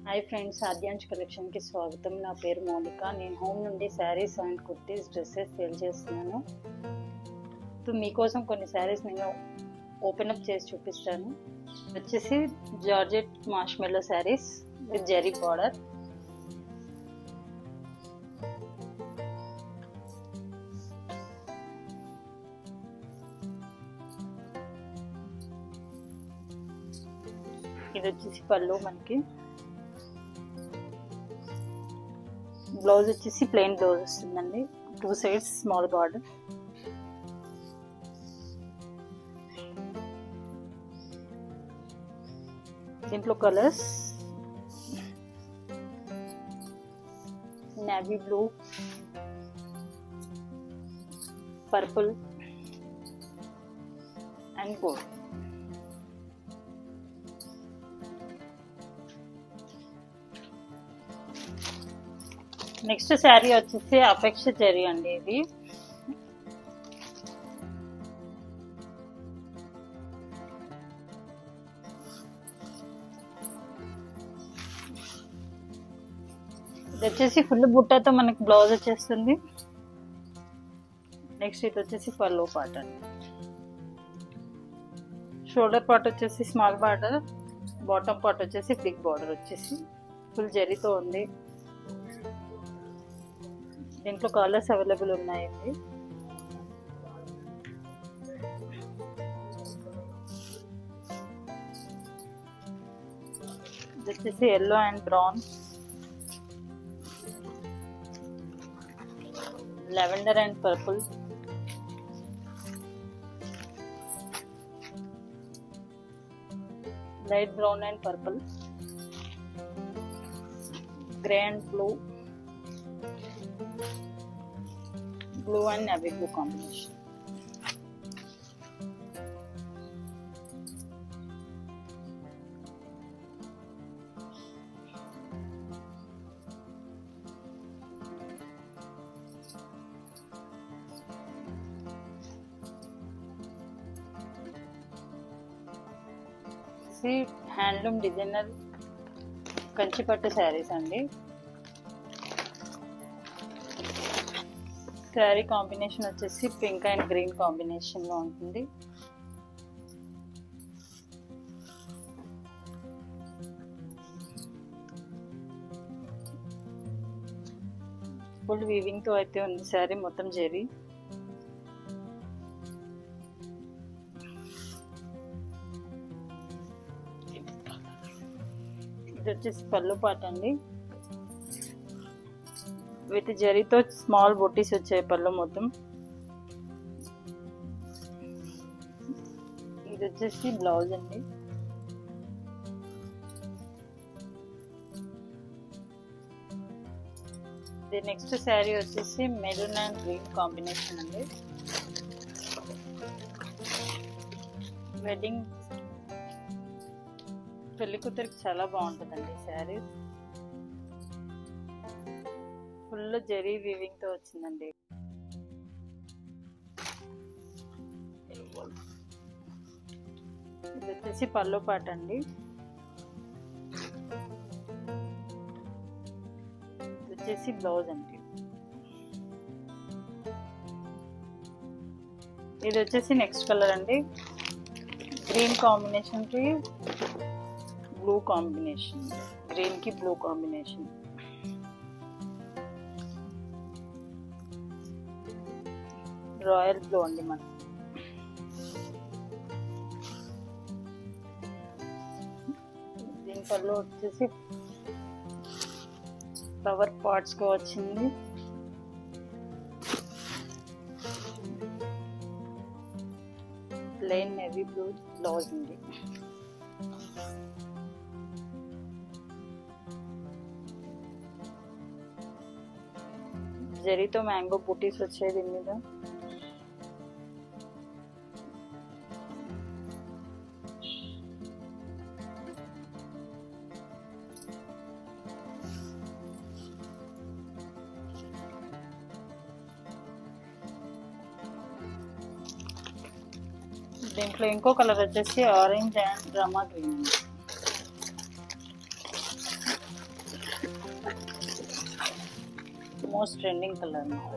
Hi friends, ఆద్యాంశ్ కలెక్షన్కి స్వాగతం. నా పేరు మౌనిక. నేను హోమ్ నుండి saris and kurtis, dresses sale చేస్తున్నాను. మీకోసం కొన్ని శారీస్ నేను ఓపెన్ అప్ చేసి చూపిస్తాను. వచ్చేసి georgette మార్ష్మెల్లో saris with zari border. ఇది వచ్చేసి పళ్ళు. మనకి బ్లౌజ్ వచ్చేసి ప్లెయిన్ బ్లౌజ్ వస్తుందండి. 2 సైడ్స్ స్మాల్ బార్డర్. దీంట్లో colours navy blue, purple and gold. Next sari వచ్చేసి అపేక్ష జరీ అండి. ఇది వచ్చేసి ఫుల్ బుట్టతో మనకి బ్లౌజ్ వచ్చేస్తుంది. నెక్స్ట్ ఇది వచ్చేసి పల్లో పార్ట్ అండి. షోల్డర్ పార్ట్ వచ్చేసి స్మాల్ బార్డర్, బాటమ్ పార్ట్ వచ్చేసి బిగ్ బార్డర్ వచ్చేసి ఫుల్ జరీతో ఉంది. దీంట్లో కలర్స్ అవైలబుల్ ఉన్నాయండి. ఇది వచ్చేసి yellow and brown, lavender and purple, light brown and purple, grey and blue, blue and navy blue combination. See, handloom designer కంచిపట్టు శారీస్ అండి. శారీ కాంబినేషన్ వచ్చేసి పింక్ అండ్ గ్రీన్ కాంబినేషన్ లో ఉంటుంది. ఫుల్ వీవింగ్ తో అయితే ఉంది శారీ మొత్తం జరీ. ఇది వచ్చేసి పళ్ళు పాట అండి. విత్ జరీతో స్మాల్ బొట్టీస్ వచ్చాయి పళ్ళు మొత్తం. ఇది వచ్చేసి బ్లౌజ్ అండి. ఇది నెక్స్ట్ శారీ వచ్చేసి మెరూన్ అండ్ గ్రీన్ కాంబినేషన్ అండి. వెడ్డింగ్ పెళ్లి కూతురికి చాలా బాగుంటుందండి శారీ. ఫుల్ జరీ వీవింగ్ తో వచ్చిందండి. ఇది వచ్చేసి పళ్ళు పాట అండి. ఇది వచ్చేసి బ్లౌజ్ అండి. ఇది వచ్చేసి నెక్స్ట్ కలర్ అండి. గ్రీన్ కాంబినేషన్ కి బ్లూ కాంబినేషన్, గ్రీన్ కి బ్లూ కాంబినేషన్. రాయల్ బ్లూ అండి. మనం దీంట్లో వచ్చేసి ఫ్లవర్ పార్ట్స్ గా వచ్చింది. ప్లెయిన్ నేవీ బ్లూ బ్లౌజ్ ఉంది. జరీతో మ్యాంగో బూటీస్ వచ్చాయి దీని మీద. దీంట్లో ఇంకో కలర్ వచ్చేసి orange and drama green. Most trending colour అన్నమాట.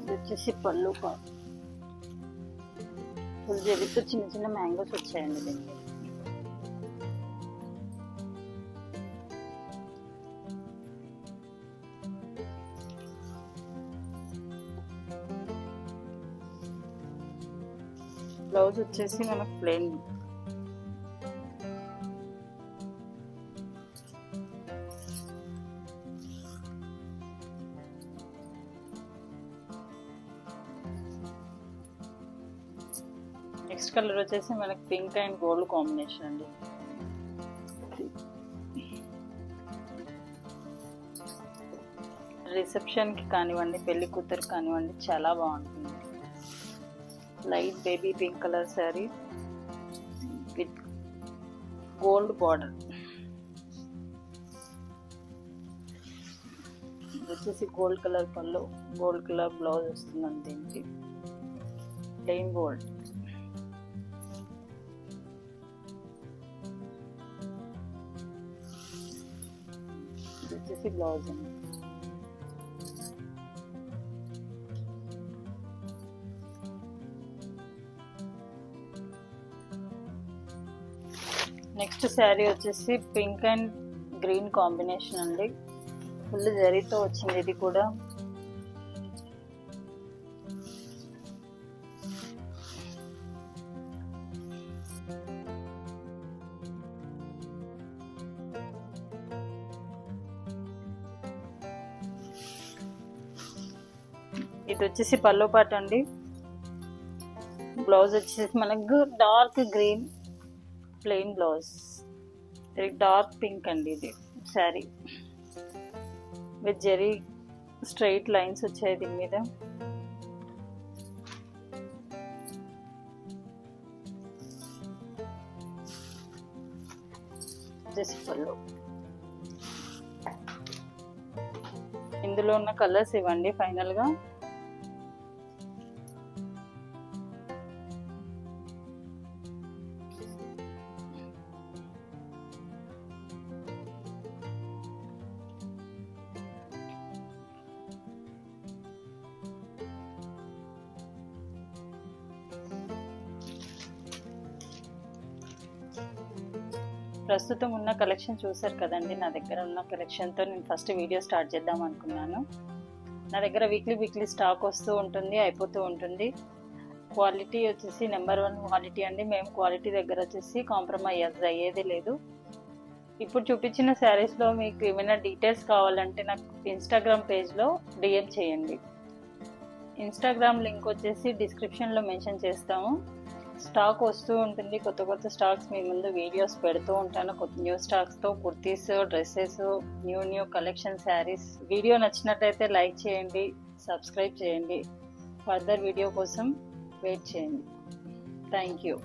ఇది వచ్చేసి పళ్ళు ఫుల్ జరీతో చిన్న చిన్న మ్యాంగోస్ వచ్చాయండి దీనికి. బ్లౌజ్ వచ్చేసి మనకు ప్లెయిన్. నెక్స్ట్ కలర్ వచ్చేసి మనకి పింక్ అండ్ గోల్డ్ కాంబినేషన్ అండి. రిసెప్షన్కి కానివ్వండి, పెళ్లి కూతురు కానివ్వండి, చాలా బాగుంటుంది. Light baby pink colour sari with gold border. వచ్చేసి గోల్డ్ కలర్ పళ్ళు, గోల్డ్ కలర్ బ్లౌజ్ వస్తుందండి దీనికి. Plain gold. వచ్చేసి బ్లౌజ్ అండి. నెక్స్ట్ శారీ వచ్చేసి పింక్ అండ్ గ్రీన్ కాంబినేషన్ అండి. ఫుల్ జరీతో వచ్చింది ఇది కూడా. ఇది వచ్చేసి పల్లో పాట అండి. బ్లౌజ్ వచ్చేసి మనకు dark green plain blouse, dark pink అండి ఇది sari with zari straight lines వచ్చాయి దీని మీద. పళ్ళు. ఇందులో ఉన్న కలర్స్ ఇవ్వండి ఫైనల్ గా. ప్రస్తుతం ఉన్న కలెక్షన్ చూసారు కదండి. నా దగ్గర ఉన్న కలెక్షన్తో నేను ఫస్ట్ వీడియో స్టార్ట్ చేద్దాం అనుకున్నాను. నా దగ్గర వీక్లీ స్టాక్ వస్తూ ఉంటుంది, అయిపోతూ ఉంటుంది. క్వాలిటీ వచ్చేసి నెంబర్ 1 క్వాలిటీ అండి. మేము క్వాలిటీ దగ్గర వచ్చేసి కాంప్రమైజ్ అయ్యేది లేదు. ఇప్పుడు చూపించిన శారీస్లో మీకు ఏమైనా డీటెయిల్స్ కావాలంటే నాకు ఇన్స్టాగ్రామ్ పేజ్లో డిఎం చేయండి. ఇన్స్టాగ్రామ్ లింక్ వచ్చేసి డిస్క్రిప్షన్లో మెన్షన్ చేస్తాము. స్టాక్ వస్తూ ఉంటుంది, కొత్త స్టాక్స్ మీ ముందు వీడియోస్ పెడుతూ ఉంటాను. న్యూ స్టాక్స్తో kurtis, dresses, new collection saris. Video నచ్చినట్లయితే లైక్ చేయండి, సబ్స్క్రైబ్ చేయండి. ఫర్దర్ వీడియో కోసం వెయిట్ చేయండి. Thank you.